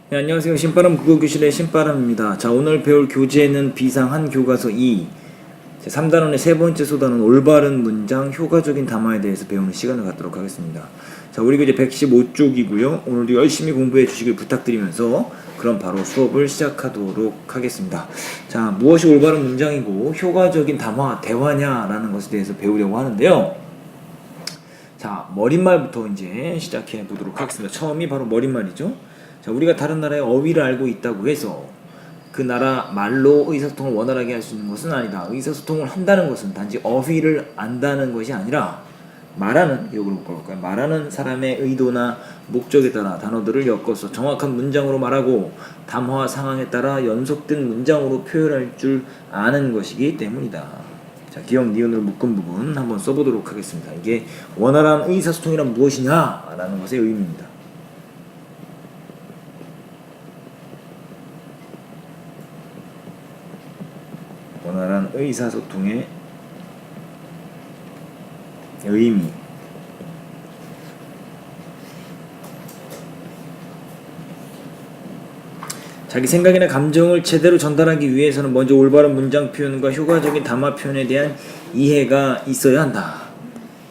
네, 안녕하세요. 신바람 국어교실의 신바람입니다. 자, 오늘 배울 교재는 비상 한 교과서 2 3단원의 세 번째 소단은 올바른 문장, 효과적인 담화에 대해서 배우는 시간을 갖도록 하겠습니다. 자, 우리 교재 115쪽이고요. 오늘도 열심히 공부해 주시길 부탁드리면서 그럼 바로 수업을 시작하도록 하겠습니다. 자, 무엇이 올바른 문장이고 효과적인 담화, 대화냐라는 것에 대해서 배우려고 하는데요. 자, 머릿말부터 이제 시작해 보도록 하겠습니다. 처음이 바로 머릿말이죠. 자, 우리가 다른 나라의 어휘를 알고 있다고 해서 그 나라 말로 의사소통을 원활하게 할 수 있는 것은 아니다. 의사소통을 한다는 것은 단지 어휘를 안다는 것이 아니라 말하는, 이걸 볼까요? 말하는 사람의 의도나 목적에 따라 단어들을 엮어서 정확한 문장으로 말하고 담화 상황에 따라 연속된 문장으로 표현할 줄 아는 것이기 때문이다. 자, 기억, 니은으로 묶은 부분 한번 써보도록 하겠습니다. 이게 원활한 의사소통이란 무엇이냐라는 것의 의미입니다. 원활한 의사소통의 의미. 자기 생각이나 감정을 제대로 전달하기 위해서는 먼저 올바른 문장 표현과 효과적인 담화 표현에 대한 이해가 있어야 한다.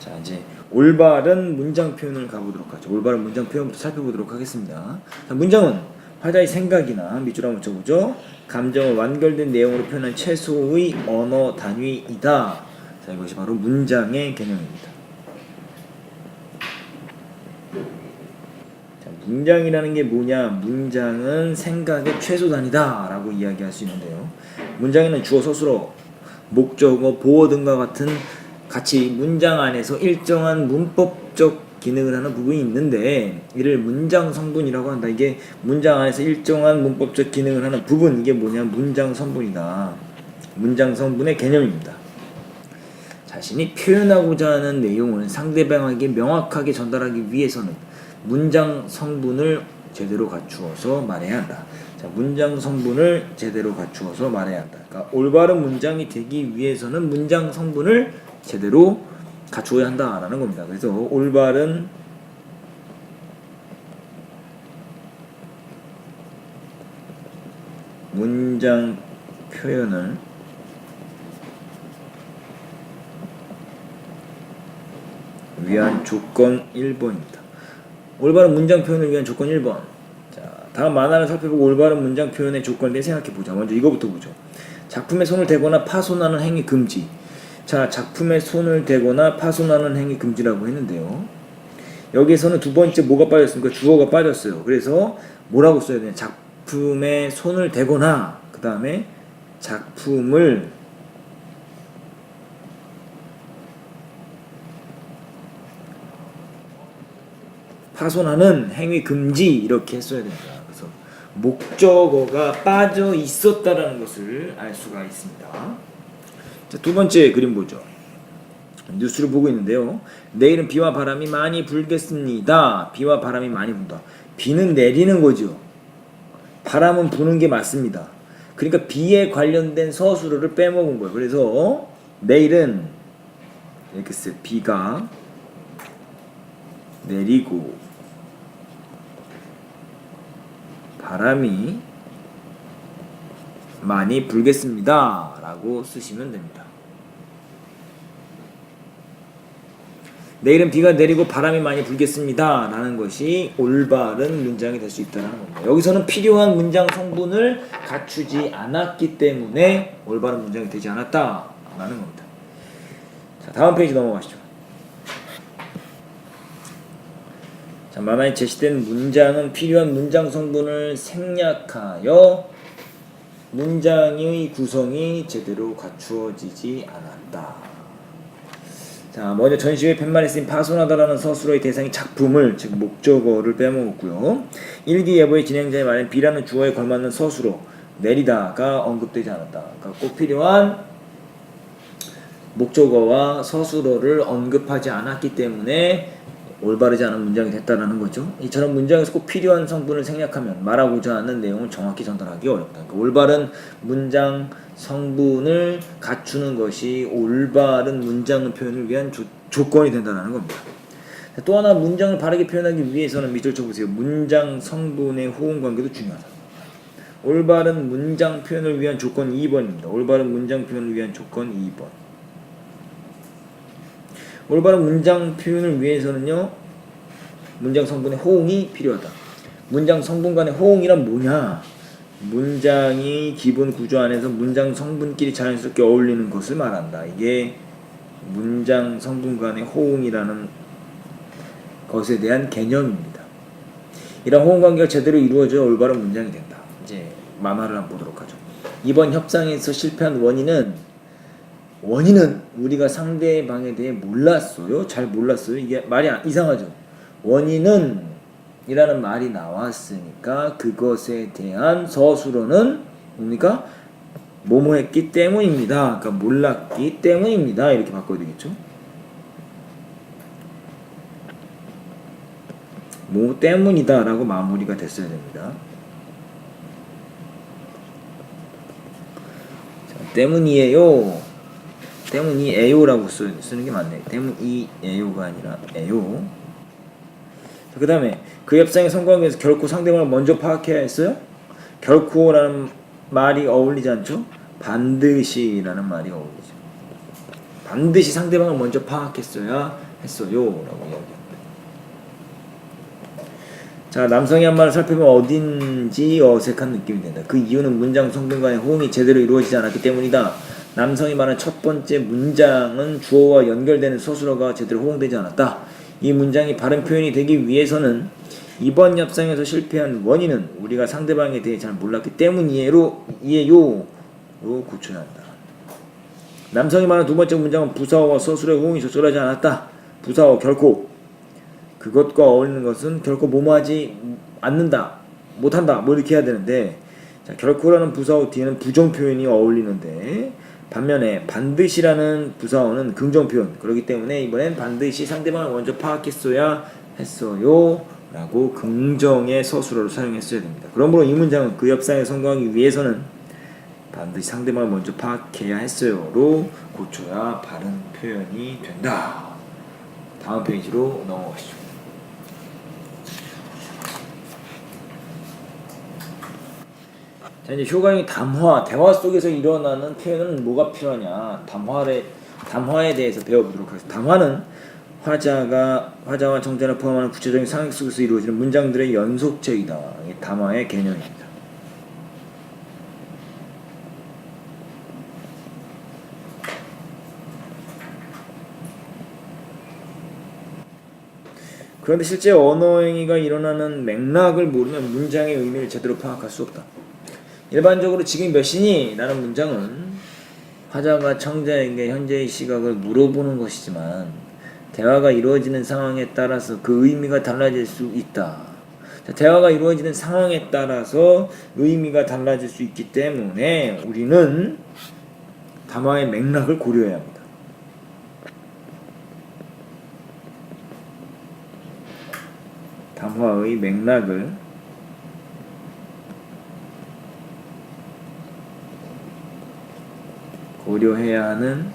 자, 이제 올바른 문장 표현을 가보도록 하죠. 올바른 문장 표현부터 살펴보도록 하겠습니다. 자, 문장은 화자의 생각이나 밑줄 한번 쳐보죠. 감정을 완결된 내용으로 표현한 최소의 언어 단위이다. 자, 이것이 바로 문장의 개념입니다. 자, 문장이라는 게 뭐냐? 문장은 생각의 최소 단위다 라고 이야기할 수 있는데요. 문장에는 주어, 서술어, 목적어, 보어 등과 같은 같이 문장 안에서 일정한 문법적 기능을 하는 부분이 있는데 이를 문장 성분이라고 한다. 이게 문장 안에서 일정한 문법적 기능을 하는 부분, 이게 뭐냐? 문장 성분이다. 문장 성분의 개념입니다. 자신이 표현하고자 하는 내용을 상대방에게 명확하게 전달하기 위해서는 문장 성분을 제대로 갖추어서 말해야 한다. 자, 문장 성분을 제대로 갖추어서 말해야 한다. 그러니까 올바른 문장이 되기 위해서는 문장 성분을 제대로 갖추어야 한다라는 겁니다. 그래서 올바른 문장 표현을 위한 조건 1번입니다. 올바른 문장 표현을 위한 조건 1번. 자, 다음 만화를 살펴보고 올바른 문장 표현의 조건에 대해 생각해보자. 먼저 이거부터 보죠. 작품에 손을 대거나 파손하는 행위 금지. 자, 작품에 손을 대거나 파손하는 행위 금지라고 했는데요. 여기에서는 두 번째 뭐가 빠졌습니까? 주어가 빠졌어요. 그래서 뭐라고 써야 되냐? 작품에 손을 대거나 그 다음에 작품을 파손하는 행위 금지 이렇게 했어야 됩니다. 그래서 목적어가 빠져 있었다라는 것을 알 수가 있습니다. 자, 두 번째 그림 보죠. 뉴스를 보고 있는데요. 내일은 비와 바람이 많이 불겠습니다. 비와 바람이 많이 분다. 비는 내리는 거죠. 바람은 부는 게 맞습니다. 그러니까 비에 관련된 서술어를 빼먹은 거예요. 그래서 내일은 이렇게 써요. 비가 내리고 바람이 많이 불겠습니다 라고 쓰시면 됩니다. 내일은 비가 내리고 바람이 많이 불겠습니다 라는 것이 올바른 문장이 될 수 있다는 겁니다. 여기서는 필요한 문장 성분을 갖추지 않았기 때문에 올바른 문장이 되지 않았다 라는 겁니다. 자, 다음 페이지 넘어가시죠. 자, 만화에 제시된 문장은 필요한 문장 성분을 생략하여 문장의 구성이 제대로 갖추어지지 않았다. 자, 먼저 전시회 팻말에 쓰인 파손하다라는 서술어의 대상이 작품을, 즉 목적어를 빼먹었고요. 일기예보의 진행자의 말엔 비라는 주어에 걸맞는 서술어 내리다가 언급되지 않았다. 그러니까 꼭 필요한 목적어와 서술어를 언급하지 않았기 때문에 올바르지 않은 문장이 됐다라는 거죠. 이처럼 문장에서 꼭 필요한 성분을 생략하면 말하고자 하는 내용을 정확히 전달하기 어렵다. 그러니까 올바른 문장 성분을 갖추는 것이 올바른 문장 표현을 위한 조건이 된다는 겁니다. 또 하나 문장을 바르게 표현하기 위해서는 밑줄 쳐보세요. 문장 성분의 호응 관계도 중요하다. 올바른 문장 표현을 위한 조건 2번입니다. 올바른 문장 표현을 위한 조건 2번. 올바른 문장 표현을 위해서는요, 문장 성분의 호응이 필요하다. 문장 성분 간의 호응이란 뭐냐? 문장이 기본 구조 안에서 문장 성분끼리 자연스럽게 어울리는 것을 말한다. 이게 문장 성분 간의 호응이라는 것에 대한 개념입니다. 이런 호응 관계가 제대로 이루어져 올바른 문장이 된다. 이제 만화를 한번 보도록 하죠. 이번 협상에서 실패한 원인은 우리가 상대방에 대해 몰랐어요. 잘 몰랐어요. 이게 말이 이상하죠. 원인은 이라는 말이 나왔으니까 그것에 대한 서술어는 뭡니까? 뭐뭐 했기 때문입니다. 그러니까 몰랐기 때문입니다. 이렇게 바꿔야 되겠죠. 뭐 때문이다 라고 마무리가 됐어야 됩니다. 자, 때문이에요. 때문이에요라고 쓰는 게 맞네요. 때문이에요가 아니라 에요. 그 다음에 그 협상에 성공하기 위해서 결코 상대방을 먼저 파악해야 했어요? 결코라는 말이 어울리지 않죠? 반드시라는 말이 어울리죠. 반드시 상대방을 먼저 파악했어야 했어요 라고 이야기합니다. 자, 남성이 한 말을 살펴보면 어딘지 어색한 느낌이 된다. 그 이유는 문장 성분 간의 호응이 제대로 이루어지지 않았기 때문이다. 남성이 말한 첫 번째 문장은 주어와 연결되는 서술어가 제대로 호응되지 않았다. 이 문장이 바른 표현이 되기 위해서는 이번 협상에서 실패한 원인은 우리가 상대방에 대해 잘 몰랐기 때문이에요로 고쳐야 한다. 남성이 말한 두 번째 문장은 부사어와 서술의 호응이 적절하지 않았다. 부사어 결코 그것과 어울리는 것은 결코 뭐뭐하지 않는다, 못한다, 뭐 이렇게 해야 되는데, 자, 결코라는 부사어 뒤에는 부정 표현이 어울리는데 반면에 반드시라는 부사어는 긍정 표현. 그렇기 때문에 이번엔 반드시 상대방을 먼저 파악했어야 했어요 라고 긍정의 서술어를 사용했어야 됩니다. 그러므로 이 문장은 그 협상에 성공하기 위해서는 반드시 상대방을 먼저 파악해야 했어요로 고쳐야 바른 표현이 된다. 다음 페이지로 넘어가시죠. 자, 이제 효과형이 대화 속에서 일어나는 표현은 뭐가 필요하냐? 담화에 대해서 배워보도록 하겠습니다. 담화는 화자와 청자를 포함하는 구체적인 상황 속에서 이루어지는 문장들의 연속체이다. 이게 담화의 개념입니다. 그런데 실제 언어행위가 일어나는 맥락을 모르면 문장의 의미를 제대로 파악할 수 없다. 일반적으로 지금 몇 시니? 라는 문장은 화자가 청자에게 현재의 시각을 물어보는 것이지만 대화가 이루어지는 상황에 따라서 그 의미가 달라질 수 있다. 자, 대화가 이루어지는 상황에 따라서 의미가 달라질 수 있기 때문에 우리는 담화의 맥락을 고려해야 합니다. 담화의 맥락을 고려해야 하는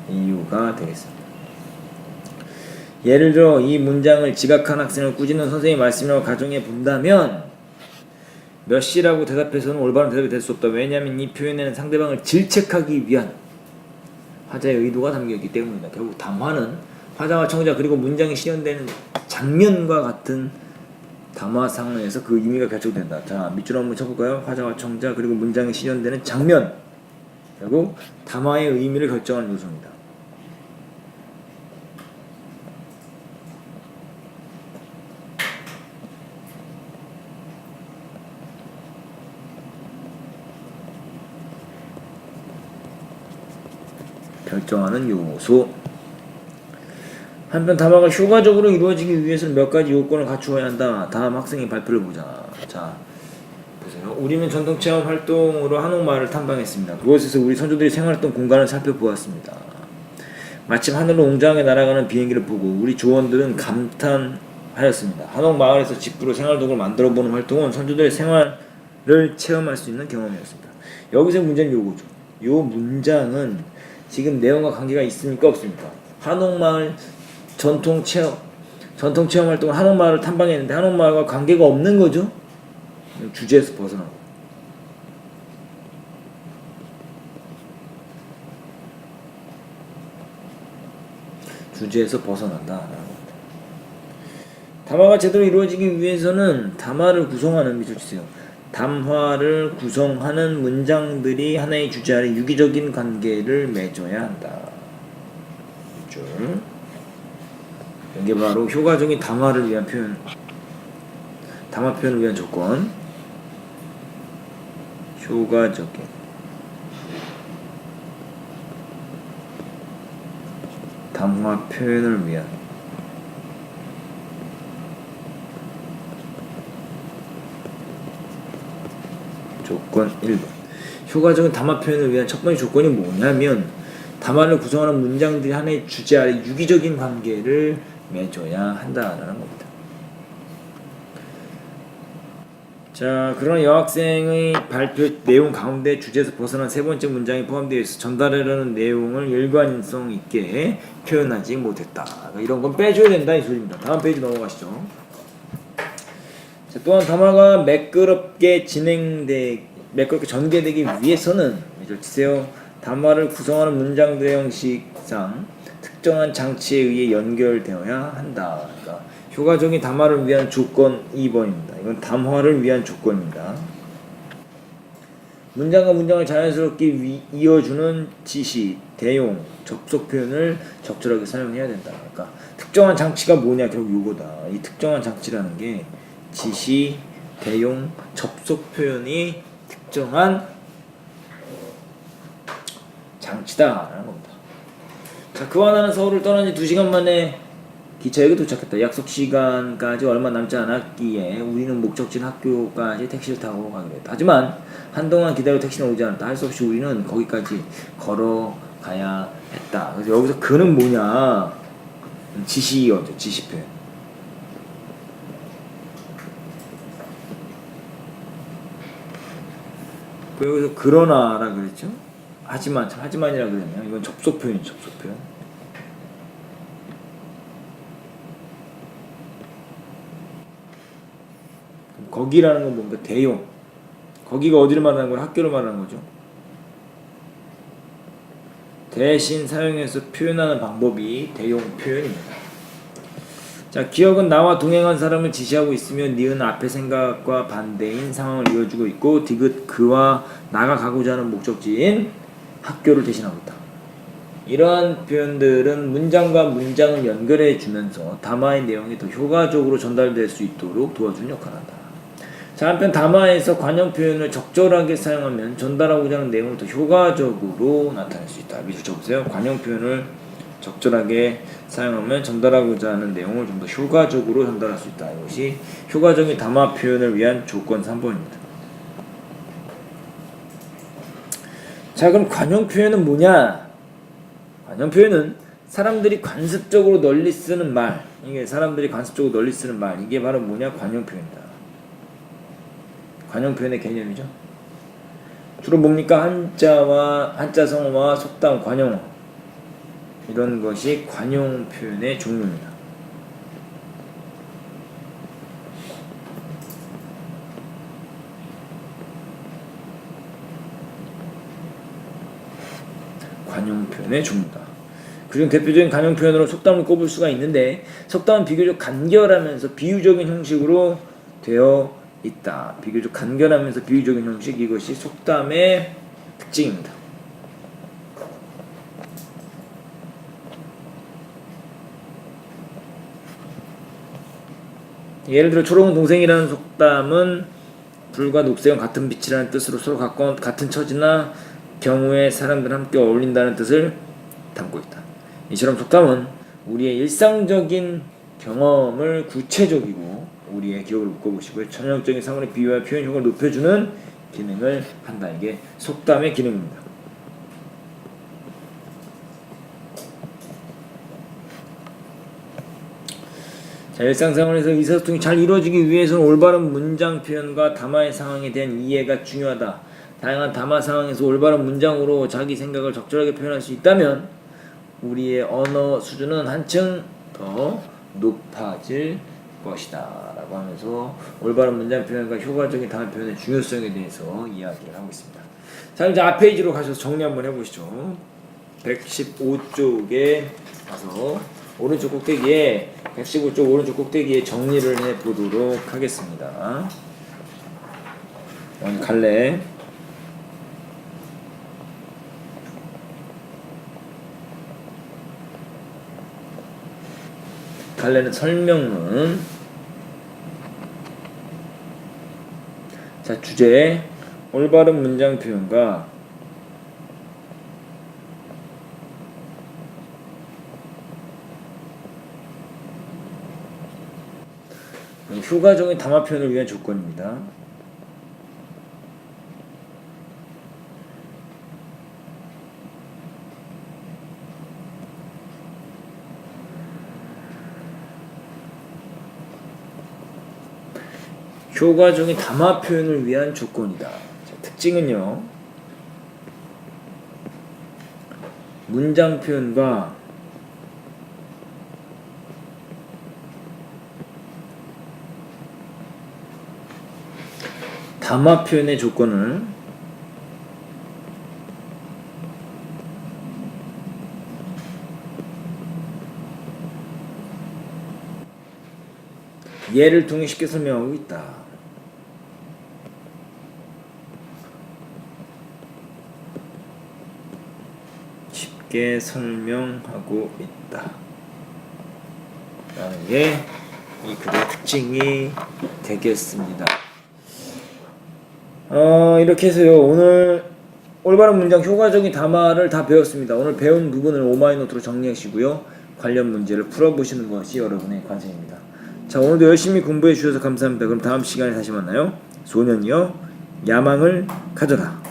이유가 되겠습니다. 예를 들어 이 문장을 지각한 학생을 꾸짖는 선생님의 말씀이라고 가정해 본다면 몇 시라고 대답해서는 올바른 대답이 될 수 없다. 왜냐하면 이 표현에는 상대방을 질책하기 위한 화자의 의도가 담겨있기 때문이다. 결국 담화는 화자와 청자 그리고 문장이 실현되는 장면과 같은 담화 상황에서 그 의미가 결정된다. 자, 밑줄 한번 쳐볼까요? 화자와 청자 그리고 문장이 실현되는 장면, 결국 담화의 의미를 결정하는 요소입니다. 결정하는 요소. 한편 담화가 효과적으로 이루어지기 위해서는 몇 가지 요건을 갖추어야 한다. 다음 학생의 발표를 보자. 자, 보세요. 우리는 전통체험 활동으로 한옥마을을 탐방했습니다. 그곳에서 우리 선조들이 생활했던 공간을 살펴보았습니다. 마침 하늘로 웅장하게 날아가는 비행기를 보고 우리 조원들은 감탄하였습니다. 한옥마을에서 집부로 생활동을 만들어보는 활동은 선조들의 생활을 체험할 수 있는 경험이었습니다. 여기서 문제는 요거죠. 요 문장은 지금 내용과 관계가 있습니까? 없습니까? 한옥마을 전통체험 활동을 한옥마을을 탐방했는데 한옥마을과 관계가 없는 거죠. 주제에서 벗어나고. 주제에서 벗어난다. 담화가 제대로 이루어지기 위해서는 담화를 구성하는 밑줄 치세요. 담화를 구성하는 문장들이 하나의 주제 아래 유기적인 관계를 맺어야 한다. 밑줄. 이게 바로 효과적인 담화를 위한 표현, 담화 표현을 위한 조건. 효과적인 담화 표현을 위한 조건 1번. 효과적인 담화 표현을 위한 첫 번째 조건이 뭐냐면 담화를 구성하는 문장들이 하나의 주제 아래 유기적인 관계를 맺어야 한다라는 겁니다. 자, 그러나 여학생의 발표 내용 가운데 주제에서 벗어난 세 번째 문장이 포함되어 있어 전달하려는 내용을 일관성 있게 표현하지 못했다. 이런 건 빼줘야 된다 이 소리입니다. 다음 페이지 넘어가시죠. 자, 또한 담화가 매끄럽게 전개되기 위해서는 이절 치세요. 담화를 구성하는 문장들의 형식상 특정한 장치에 의해 연결되어야 한다. 그러니까 효과적인 담화를 위한 조건 2번입니다. 이건 담화를 위한 조건입니다. 문장과 문장을 자연스럽게 이어주는 지시, 대용, 접속 표현을 적절하게 사용해야 된다. 그러니까 특정한 장치가 뭐냐, 결국 요거다. 이 특정한 장치라는 게 지시, 대용, 접속 표현이 특정한 장치다라는 겁니다. 자, 그와 나는 서울을 떠난 지 2시간 만에 기차역에 도착했다. 약속 시간까지 얼마 남지 않았기에 우리는 목적지인 학교까지 택시를 타고 가기로 했다. 하지만 한동안 기다려 택시는 오지 않았다. 할 수 없이 우리는 거기까지 걸어가야 했다. 그래서 여기서 그는 뭐냐? 지시어죠. 지시 표현. 여기서 그러나라 그랬죠? 하지만이라 그랬네요. 이건 접속 표현이죠. 접속 표현. 거기라는 건 뭔가 대용. 거기가 어디를 말하는 거야? 학교를 말하는 거죠. 대신 사용해서 표현하는 방법이 대용 표현입니다. 자, 기억은 나와 동행한 사람을 지시하고 있으며 니은 앞의 생각과 반대인 상황을 이어주고 있고 디귿 그와 나가 가고자 하는 목적지인 학교를 대신하고 있다. 이러한 표현들은 문장과 문장을 연결해 주면서 담화의 내용이 더 효과적으로 전달될 수 있도록 도와주는 역할을 한다. 자, 한편 담화에서 관용 표현을 적절하게 사용하면 전달하고자 하는 내용을 더 효과적으로 나타낼 수 있다. 밑줄 쳐보세요. 관용 표현을 적절하게 사용하면 전달하고자 하는 내용을 좀 더 효과적으로 전달할 수 있다. 이것이 효과적인 담화 표현을 위한 조건 3번입니다. 자, 그럼 관용 표현은 뭐냐? 관용 표현은 사람들이 관습적으로 널리 쓰는 말. 이게 사람들이 관습적으로 널리 쓰는 말. 이게 바로 뭐냐? 관용 표현이다. 관용 표현의 개념이죠. 주로 뭡니까? 한자성어와 속담, 관용어. 이런 것이 관용 표현의 종류입니다. 관용 표현의 종류다. 그중 대표적인 관용 표현으로 속담을 꼽을 수가 있는데 속담은 비교적 간결하면서 비유적인 형식으로 되어 있다. 비교적 간결하면서 비유적인 형식, 이것이 속담의 특징입니다. 예를 들어 초록은 동생이라는 속담은 불과 녹색은 같은 빛이라는 뜻으로 서로 가까운 같은 처지나 경우에 사람들 함께 어울린다는 뜻을 담고 있다. 이처럼 속담은 우리의 일상적인 경험을 구체적이고 우리의 기억을 묶어보시고요. 전형적인 상황의 비유와 표현 효과를 높여주는 기능을 한다. 이게 속담의 기능입니다. 자, 일상생활에서 의사소통이 잘 이루어지기 위해서는 올바른 문장 표현과 담화의 상황에 대한 이해가 중요하다. 다양한 담화 상황에서 올바른 문장으로 자기 생각을 적절하게 표현할 수 있다면 우리의 언어 수준은 한층 더 높아질 것이다 라고 하면서 올바른 문장 표현과 효과적인 단어 표현의 중요성에 대해서 이야기를 하고 있습니다. 자, 이제 앞 페이지로 가셔서 정리 한번 해보시죠. 115쪽에 가서 오른쪽 꼭대기에 115쪽 오른쪽 꼭대기에 정리를 해보도록 하겠습니다. 갈래 갈래는 설명문. 자, 주제 올바른 문장 표현과 효과적인 담화 표현을 위한 조건입니다. 효과적인 담화 표현을 위한 조건이다. 자, 특징은요. 문장 표현과 담화 표현의 조건을 예를 통해 쉽게 설명하고 있다. 쉽게 설명하고 있다. 라는 게 이 글의 특징이 되겠습니다. 이렇게 해서요. 오늘 올바른 문장 효과적인 담화를 다 배웠습니다. 오늘 배운 부분을 오마이노트로 정리하시고요. 관련 문제를 풀어보시는 것이 여러분의 관심입니다. 자, 오늘도 열심히 공부해 주셔서 감사합니다. 그럼 다음 시간에 다시 만나요. 소년이여 야망을 가져라.